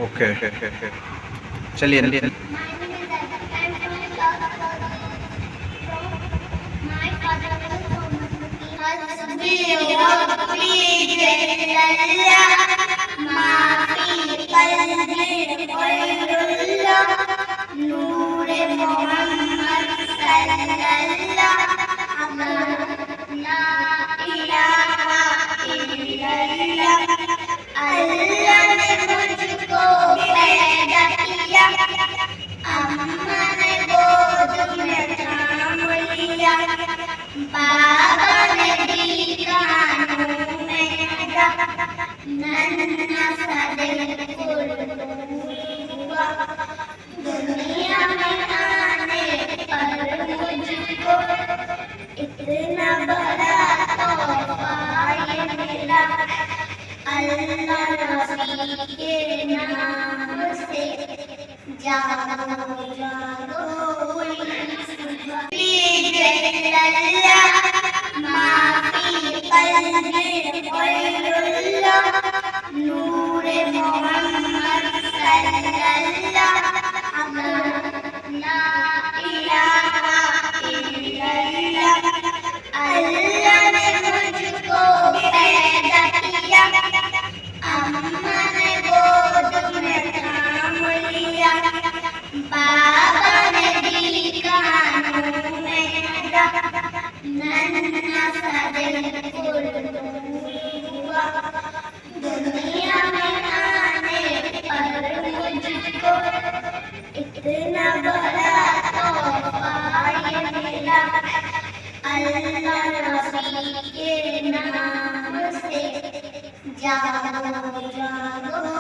Okay चलिए दुनिया में आने पर मुझको इतना बड़ा तोहफा ये मिला, अल्लाह नबी के नाम से जागो जागो माफी कल्बी गैरुल्लाह नूरे मोहम्मद सल्लल्लाह ला इलाहा इल्लल्लाह। अल्लाह ने मुझको पैदा किया, अम्मा ने गोद में थाम लिया, बाबा ने दिल कानों में रखा, नन्हा सा दिल हुआ। दुनिया में आने पर मुझको इतना बड़ा तोहफा ये मिला, अल्लाह नबी के नाम से जागो जागो